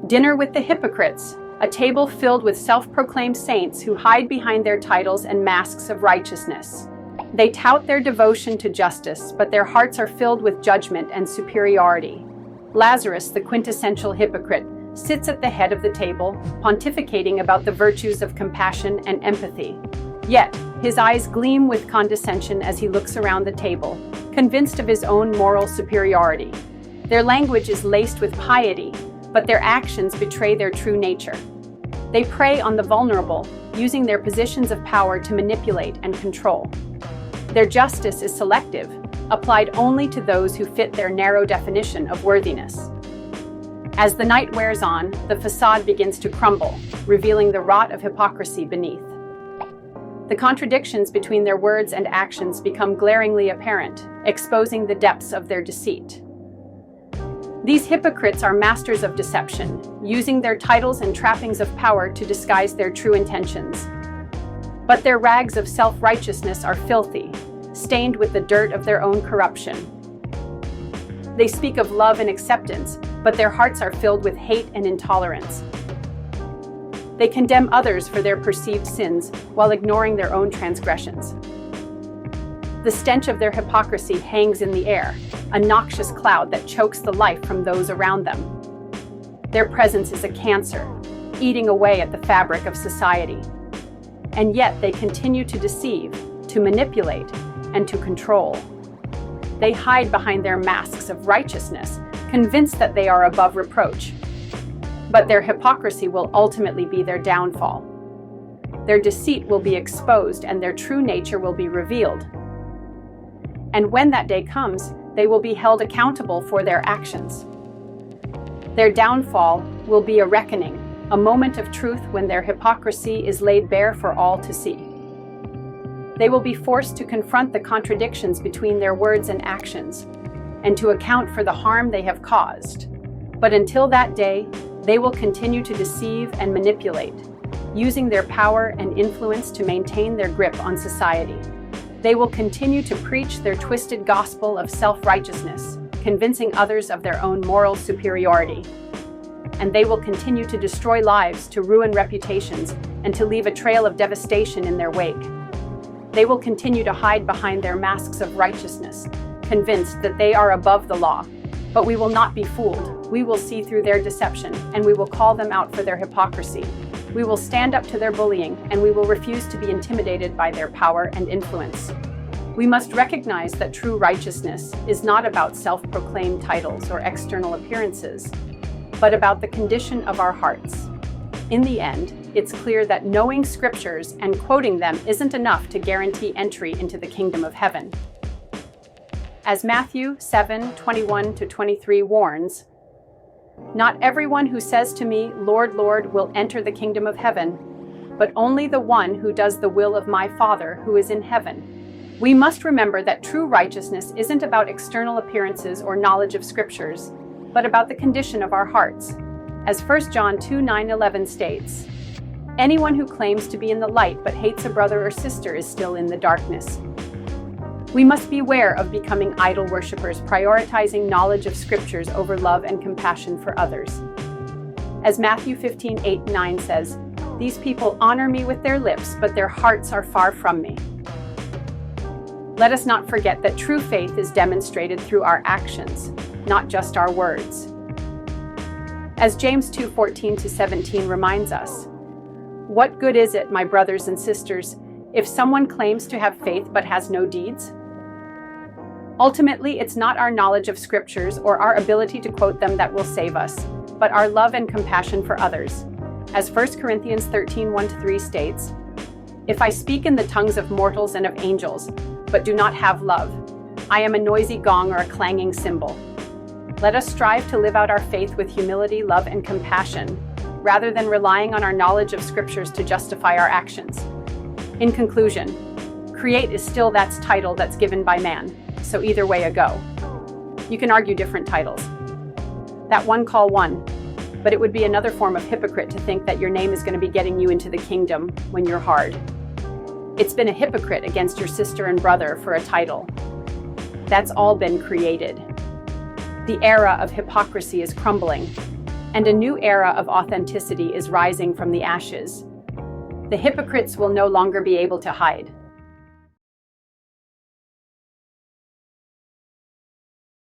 Dinner with the Hypocrites, a table filled with self-proclaimed saints who hide behind their titles and masks of righteousness. They tout their devotion to justice, but their hearts are filled with judgment and superiority. Lazarus, the quintessential hypocrite, sits at the head of the table, pontificating about the virtues of compassion and empathy. Yet, his eyes gleam with condescension as he looks around the table, convinced of his own moral superiority. Their language is laced with piety, but their actions betray their true nature. They prey on the vulnerable, using their positions of power to manipulate and control. Their justice is selective, applied only to those who fit their narrow definition of worthiness. As the night wears on, the facade begins to crumble, revealing the rot of hypocrisy beneath. The contradictions between their words and actions become glaringly apparent, exposing the depths of their deceit. These hypocrites are masters of deception, using their titles and trappings of power to disguise their true intentions. But their rags of self-righteousness are filthy, stained with the dirt of their own corruption. They speak of love and acceptance, but their hearts are filled with hate and intolerance. They condemn others for their perceived sins while ignoring their own transgressions. The stench of their hypocrisy hangs in the air, a noxious cloud that chokes the life from those around them. Their presence is a cancer, eating away at the fabric of society. And yet they continue to deceive, to manipulate, and to control. They hide behind their masks of righteousness, convinced that they are above reproach. But their hypocrisy will ultimately be their downfall. Their deceit will be exposed and their true nature will be revealed. And when that day comes, they will be held accountable for their actions. Their downfall will be a reckoning, a moment of truth when their hypocrisy is laid bare for all to see. They will be forced to confront the contradictions between their words and actions, and to account for the harm they have caused. But until that day, they will continue to deceive and manipulate, using their power and influence to maintain their grip on society. They will continue to preach their twisted gospel of self-righteousness, convincing others of their own moral superiority. And they will continue to destroy lives, to ruin reputations, and to leave a trail of devastation in their wake. They will continue to hide behind their masks of righteousness, convinced that they are above the law. But we will not be fooled. We will see through their deception, and we will call them out for their hypocrisy. We will stand up to their bullying, and we will refuse to be intimidated by their power and influence. We must recognize that true righteousness is not about self-proclaimed titles or external appearances, but about the condition of our hearts. In the end, it's clear that knowing scriptures and quoting them isn't enough to guarantee entry into the kingdom of heaven. As Matthew 7:21-23 warns, "Not everyone who says to me, 'Lord, Lord,' will enter the kingdom of heaven, but only the one who does the will of my Father who is in heaven." We must remember that true righteousness isn't about external appearances or knowledge of scriptures, but about the condition of our hearts. As 1 John 2:9-11 states, "Anyone who claims to be in the light but hates a brother or sister is still in the darkness." We must beware of becoming idol worshippers, prioritizing knowledge of scriptures over love and compassion for others. As Matthew 15:8-9 says, "These people honor me with their lips, but their hearts are far from me." Let us not forget that true faith is demonstrated through our actions, not just our words. As James 2:14-17 reminds us, "What good is it, my brothers and sisters, if someone claims to have faith but has no deeds?" Ultimately, it's not our knowledge of scriptures or our ability to quote them that will save us, but our love and compassion for others. As 1 Corinthians 13:1-3 states, "If I speak in the tongues of mortals and of angels, but do not have love, I am a noisy gong or a clanging cymbal." Let us strive to live out our faith with humility, love, and compassion, rather than relying on our knowledge of scriptures to justify our actions. In conclusion, create is still that title that's given by man, so either way a go. You can argue different titles. That one call one, but it would be another form of hypocrite to think that your name is going to be getting you into the kingdom when you're hard. It's been a hypocrite against your sister and brother for a title. That's all been created. The era of hypocrisy is crumbling, and a new era of authenticity is rising from the ashes. The hypocrites will no longer be able to hide.